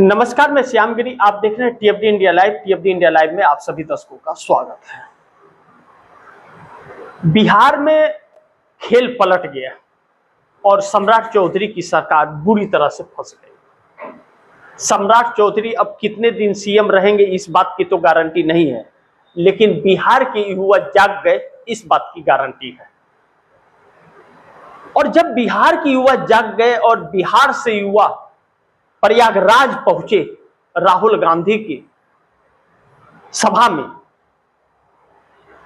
नमस्कार, मैं श्यामगिरी। आप देख रहे हैं टीएफडी इंडिया लाइव। टीएफडी इंडिया लाइव में आप सभी दर्शकों का स्वागत है। बिहार में खेल पलट गया और सम्राट चौधरी की सरकार बुरी तरह से फंस गई। सम्राट चौधरी अब कितने दिन सीएम रहेंगे इस बात की तो गारंटी नहीं है, लेकिन बिहार के युवा जाग गए इस बात की गारंटी है। और जब बिहार के युवा जाग गए और बिहार से युवा प्रयागराज पहुंचे राहुल गांधी की सभा में,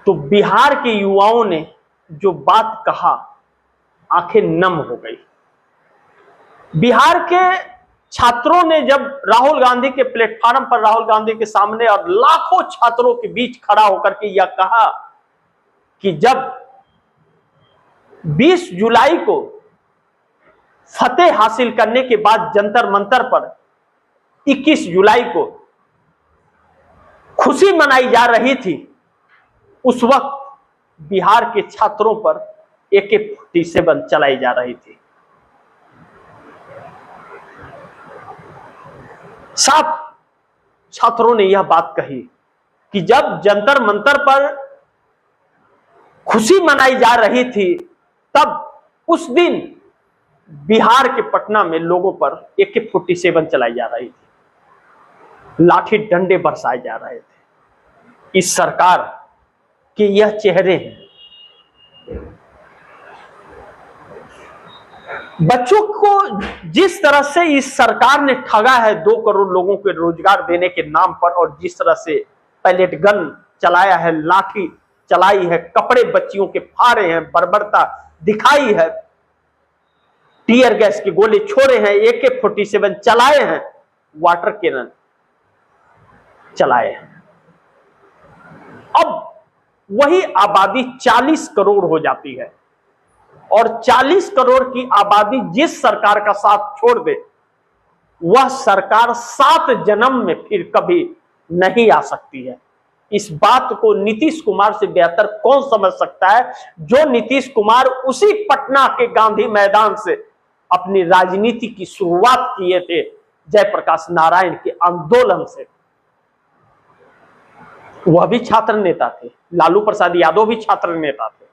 तो बिहार के युवाओं ने जो बात कहा, आंखें नम हो गई। बिहार के छात्रों ने जब राहुल गांधी के प्लेटफॉर्म पर, राहुल गांधी के सामने और लाखों छात्रों के बीच खड़ा होकर के यह कहा कि जब 20 जुलाई को फतेह हासिल करने के बाद जंतर मंतर पर 21 जुलाई को खुशी मनाई जा रही थी, उस वक्त बिहार के छात्रों पर AK-47 चलाई जा रही थी। साथ छात्रों ने यह बात कही कि जब जंतर मंतर पर खुशी मनाई जा रही थी, तब उस दिन बिहार के पटना में लोगों पर AK-47 चलाई जा रही थी, लाठी डंडे बरसाए जा रहे थे। इस सरकार के यह चेहरे हैं। बच्चों को जिस तरह से इस सरकार ने ठगा है 2 करोड़ लोगों को रोजगार देने के नाम पर, और जिस तरह से पैलेट गन चलाया है, लाठी चलाई है, कपड़े बच्चियों के फाड़े हैं, बर्बरता दिखाई है, टीयर गैस के गोले छोड़े हैं, AK-47 चलाए हैं, वाटर कैनन चलाए हैं। अब वही आबादी 40 करोड़ हो जाती है, और 40 करोड़ की आबादी जिस सरकार का साथ छोड़ दे, वह सरकार 7 जन्म में फिर कभी नहीं आ सकती है। इस बात को नीतीश कुमार से बेहतर कौन समझ सकता है, जो नीतीश कुमार उसी पटना के गांधी मैदान से अपनी राजनीति की शुरुआत किए थे, जयप्रकाश नारायण के आंदोलन से। वह भी छात्र नेता थे, लालू प्रसाद यादव भी छात्र नेता थे।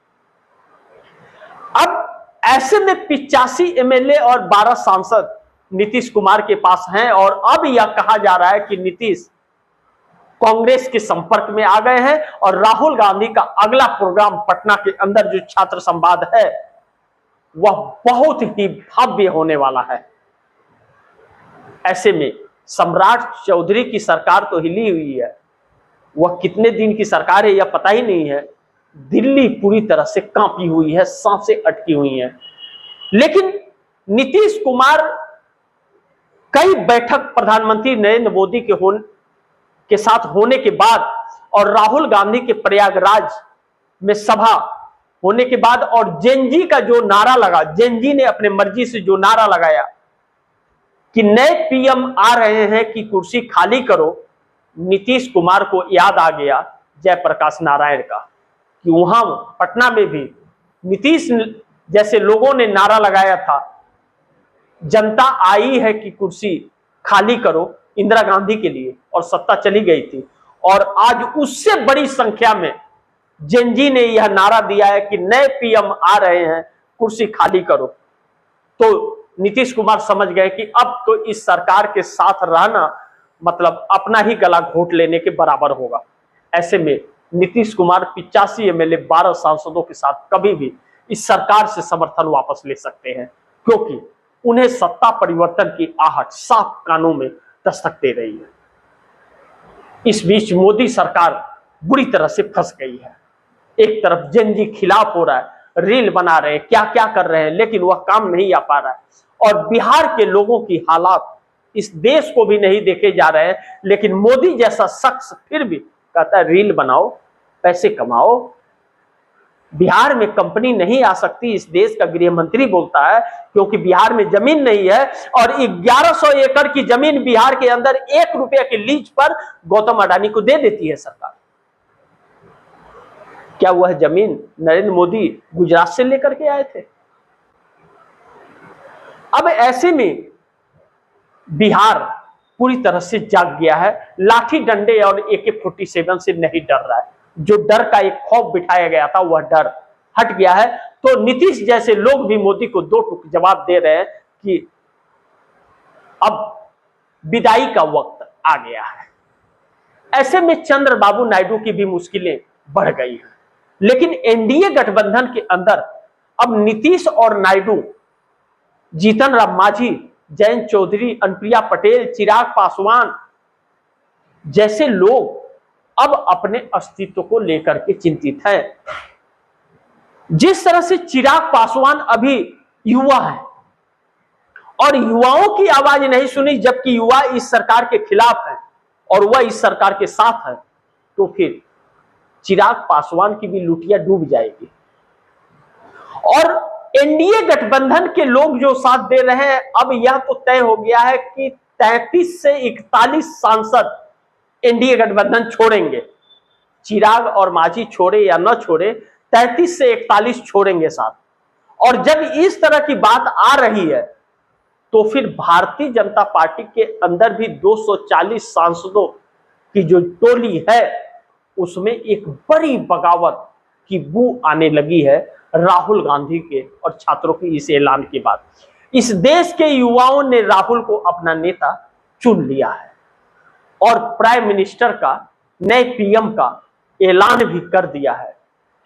अब ऐसे में 85 MLA और 12 सांसद नीतीश कुमार के पास हैं, और अब यह कहा जा रहा है कि नीतीश कांग्रेस के संपर्क में आ गए हैं, और राहुल गांधी का अगला प्रोग्राम पटना के अंदर जो छात्र संवाद है, वह बहुत ही भव्य होने वाला है। ऐसे में सम्राट चौधरी की सरकार तो हिली हुई है, वह कितने दिन की सरकार है यह पता ही नहीं है। दिल्ली पूरी तरह से कांपी हुई है, सांसें अटकी हुई हैं। लेकिन नीतीश कुमार कई बैठक प्रधानमंत्री नरेंद्र मोदी के साथ होने के बाद, और राहुल गांधी के प्रयागराज में सभा होने के बाद, और जेनजी का जो नारा लगा, जेनजी ने अपने मर्जी से जो नारा लगाया कि नए PM आ रहे हैं कि कुर्सी खाली करो, नीतीश कुमार को याद आ गया जयप्रकाश नारायण का, कि वहां पटना में भी नीतीश जैसे लोगों ने नारा लगाया था, जनता आई है कि कुर्सी खाली करो इंदिरा गांधी के लिए, और सत्ता चली गई थी। और आज उससे बड़ी संख्या में जेनजी ने यह नारा दिया है कि नए PM आ रहे हैं, कुर्सी खाली करो। तो नीतीश कुमार समझ गए कि अब तो इस सरकार के साथ रहना मतलब अपना ही गला घोट लेने के बराबर होगा। ऐसे में नीतीश कुमार 85 MLA 12 सांसदों के साथ कभी भी इस सरकार से समर्थन वापस ले सकते हैं, क्योंकि उन्हें सत्ता परिवर्तन की आहट साफ कानों में दस्तक दे रही है। इस बीच मोदी सरकार बुरी तरह से फंस गई है। एक तरफ जेनजी खिलाफ हो रहा है, रील बना रहे हैं, क्या क्या कर रहे हैं, लेकिन वह काम नहीं आ पा रहा है। और बिहार के लोगों की हालात इस देश को भी नहीं देखे जा रहे हैं, लेकिन मोदी जैसा शख्स फिर भी कहता है रील बनाओ, पैसे कमाओ। बिहार में कंपनी नहीं आ सकती, इस देश का गृह मंत्री बोलता है, क्योंकि बिहार में जमीन नहीं है, और 1100 एकड़ की जमीन बिहार के अंदर 1 रुपया के लीज पर गौतम अडानी को दे देती है सरकार। क्या वह जमीन नरेंद्र मोदी गुजरात से लेकर के आए थे? अब ऐसे में बिहार पूरी तरह से जाग गया है, लाठी डंडे और AK-47 से नहीं डर रहा है। जो डर का एक खौफ बिठाया गया था वह डर हट गया है। तो नीतीश जैसे लोग भी मोदी को दो टूक जवाब दे रहे हैं कि अब विदाई का वक्त आ गया है। ऐसे में चंद्रबाबू नायडू की भी मुश्किलें बढ़ गई हैं। लेकिन एनडीए गठबंधन के अंदर अब नीतीश और नायडू, जीतन राम मांझी, जयंत चौधरी, अनुप्रिया पटेल, चिराग पासवान जैसे लोग अब अपने अस्तित्व को लेकर के चिंतित हैं। जिस तरह से चिराग पासवान अभी युवा है और युवाओं की आवाज नहीं सुनी, जबकि युवा इस सरकार के खिलाफ है और वह इस सरकार के साथ है, तो फिर चिराग पासवान की भी लुटिया डूब जाएगी। और एनडीए गठबंधन के लोग जो साथ दे रहे हैं, अब यह तो तय हो गया है कि 33 से 41 सांसद एनडीए गठबंधन छोड़ेंगे। चिराग और मांझी छोड़े या न छोड़े, 33 से 41 छोड़ेंगे साथ। और जब इस तरह की बात आ रही है तो फिर भारतीय जनता पार्टी के अंदर भी 240 सांसदों की जो टोली है उसमें एक बड़ी बगावत की बू आने लगी है राहुल गांधी के और छात्रों की इस ऐलान के बाद। इस देश के युवाओं ने राहुल को अपना नेता चुन लिया है और प्राइम मिनिस्टर का, नए पीएम का ऐलान भी कर दिया है।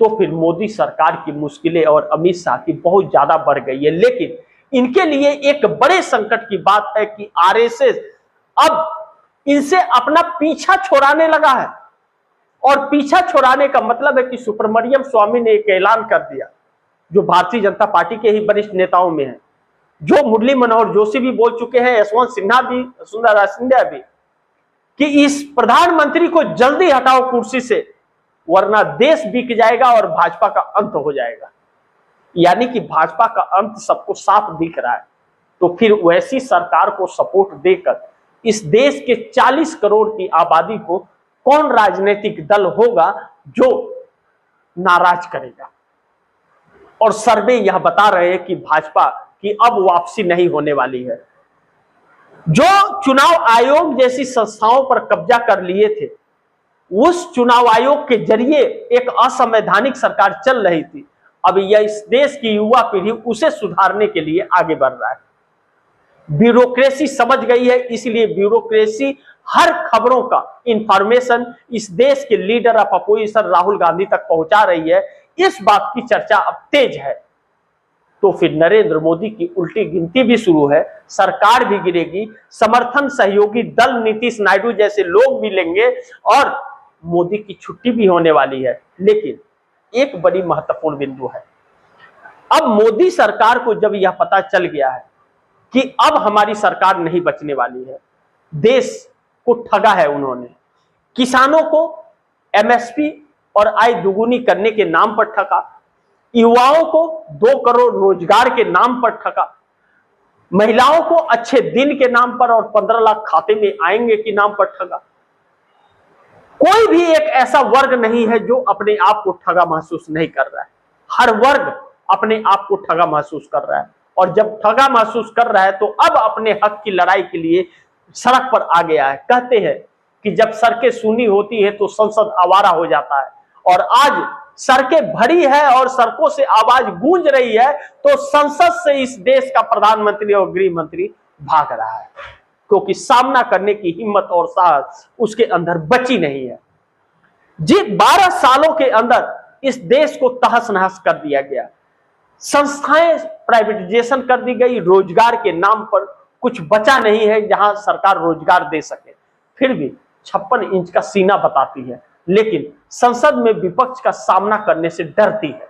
तो फिर मोदी सरकार की मुश्किलें और अमित शाह की बहुत ज्यादा बढ़ गई है। लेकिन इनके लिए एक बड़े संकट की बात है कि आरएसएस अब इनसे अपना पीछा छोड़ाने लगा है। और पीछा छोड़ाने का मतलब है कि सुब्रमण्यम स्वामी ने एक ऐलान कर दिया, जो भारतीय जनता पार्टी के ही वरिष्ठ नेताओं में है, जो मुरली मनोहर जोशी भी बोल चुके हैं, यशवंत सिन्हा भी, सुंदरा सिंधिया भी, कि इस प्रधानमंत्री को जल्दी हटाओ कुर्सी से, वरना देश बिक जाएगा और भाजपा का अंत हो जाएगा। यानी कि भाजपा का अंत सबको साफ दिख रहा है। तो फिर वैसी सरकार को सपोर्ट देकर इस देश के 40 करोड़ की आबादी को कौन राजनीतिक दल होगा जो नाराज करेगा। और सर्वे यह बता रहे हैं कि भाजपा की अब वापसी नहीं होने वाली है। जो चुनाव आयोग जैसी संस्थाओं पर कब्जा कर लिए थे, उस चुनाव आयोग के जरिए एक असंवैधानिक सरकार चल रही थी, अब यह इस देश की युवा पीढ़ी उसे सुधारने के लिए आगे बढ़ रहा है। ब्यूरोक्रेसी समझ गई है, इसलिए ब्यूरोक्रेसी हर खबरों का इंफॉर्मेशन इस देश के leader of opposition Rahul Gandhi तक पहुंचा रही है। इस बात की चर्चा अब तेज है। तो फिर नरेंद्र मोदी की उल्टी गिनती भी शुरू है, सरकार भी गिरेगी, समर्थन सहयोगी दल नीतीश नायडू जैसे लोग भी लेंगे और मोदी की छुट्टी भी होने वाली है। लेकिन एक बड़ी महत्वपूर्ण बिंदु है, अब मोदी सरकार को जब यह पता चल गया है कि अब हमारी सरकार नहीं बचने वाली है, देश को ठगा है उन्होंने, किसानों को एमएसपी और आय दुगुनी करने के नाम पर ठगा, युवाओं को 2 करोड़ रोजगार के नाम पर ठगा, महिलाओं को अच्छे दिन के नाम पर और 15 लाख खाते में आएंगे के नाम पर ठगा। कोई भी एक ऐसा वर्ग नहीं है जो अपने आप को ठगा महसूस नहीं कर रहा है। हर वर्ग अपने आप को ठगा महसूस कर रहा है और जब ठगा महसूस कर रहा है तो अब अपने हक की लड़ाई के लिए सड़क पर आ गया है। कहते हैं कि जब सड़कें सूनी होती है तो संसद आवारा हो जाता है, और आज सड़कें भरी है और सड़कों से आवाज गूंज रही है तो संसद से इस देश का प्रधानमंत्री और गृह मंत्री भाग रहा है, क्योंकि सामना करने की हिम्मत और साहस उसके अंदर बची नहीं है। जी 12 सालों के अंदर इस देश को तहस नहस कर दिया गया, संस्थाएं प्राइवेटाइजेशन कर दी गई, रोजगार के नाम पर कुछ बचा नहीं है जहां सरकार रोजगार दे सके। फिर भी 56 इंच का सीना बताती है, लेकिन संसद में विपक्ष का सामना करने से डरती है।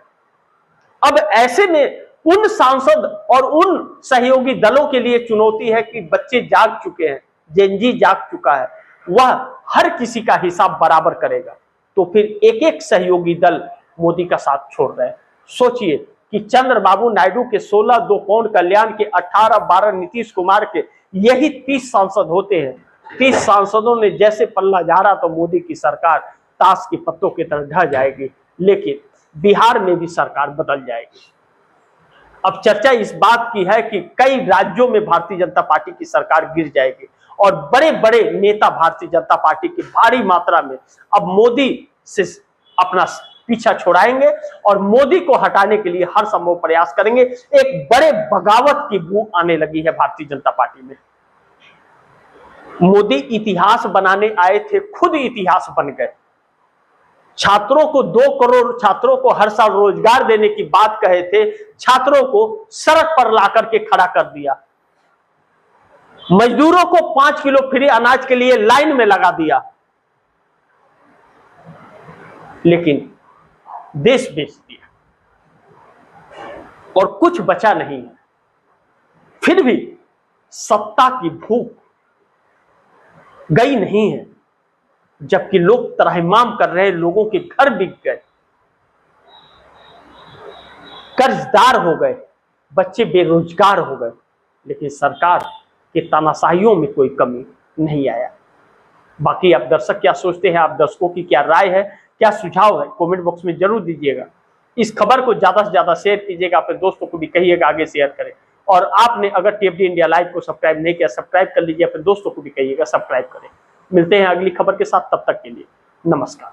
अब ऐसे में उन सांसद और उन सहयोगी दलों के लिए चुनौती है कि बच्चे जाग चुके हैं, जेनजी जाग चुका है, वह हर किसी का हिसाब बराबर करेगा। तो फिर एक एक सहयोगी दल मोदी का साथ छोड़ रहे हैं। सोचिए कि चंद्रबाबू नायडू के 16, 2 पौंड कल्याण के 18, 12 नीतीश कुमार के यही 30 सांसद होते हैं। 30 सांसदों ने जैसे पल्ला झाड़ा तो मोदी की सरकार ताश के पत्तों की तरह ढह जाएगी। लेकिन बिहार में भी सरकार बदल जाएगी। अब चर्चा इस बात की है कि कई राज्यों में भारतीय जनता पार्टी की सरकार गिर जाएगी और बड़े बड़े नेता भारतीय जनता पार्टी की भारी मात्रा में अब मोदी से अपना पीछा छुड़ाएंगे और मोदी को हटाने के लिए हर संभव प्रयास करेंगे। एक बड़े बगावत की बू आने लगी है भारतीय जनता पार्टी में। मोदी इतिहास बनाने आए थे, खुद इतिहास बन गए। छात्रों को 2 करोड़ छात्रों को हर साल रोजगार देने की बात कहे थे, छात्रों को सड़क पर लाकर के खड़ा कर दिया। मजदूरों को 5 किलो फ्री अनाज के लिए लाइन में लगा दिया, लेकिन देश बेच दिया और कुछ बचा नहीं। फिर भी सत्ता की भूख गई नहीं है, जबकि लोग त्रहिमाम कर रहे हैं, लोगों के घर बिक गए, कर्जदार हो गए, बच्चे बेरोजगार हो गए, लेकिन सरकार के तानाशाहियों में कोई कमी नहीं आया। बाकी आप दर्शक क्या सोचते हैं, आप दर्शकों की क्या राय है, क्या सुझाव है, कमेंट बॉक्स में जरूर दीजिएगा। इस खबर को ज्यादा से ज्यादा शेयर कीजिएगा, अपने दोस्तों को भी कहिएगा आगे शेयर करें। और आपने अगर टीएफडी इंडिया लाइव को सब्सक्राइब नहीं किया, सब्सक्राइब कर लीजिए, अपने दोस्तों को भी कहिएगा सब्सक्राइब करें। मिलते हैं अगली खबर के साथ, तब तक के लिए नमस्कार।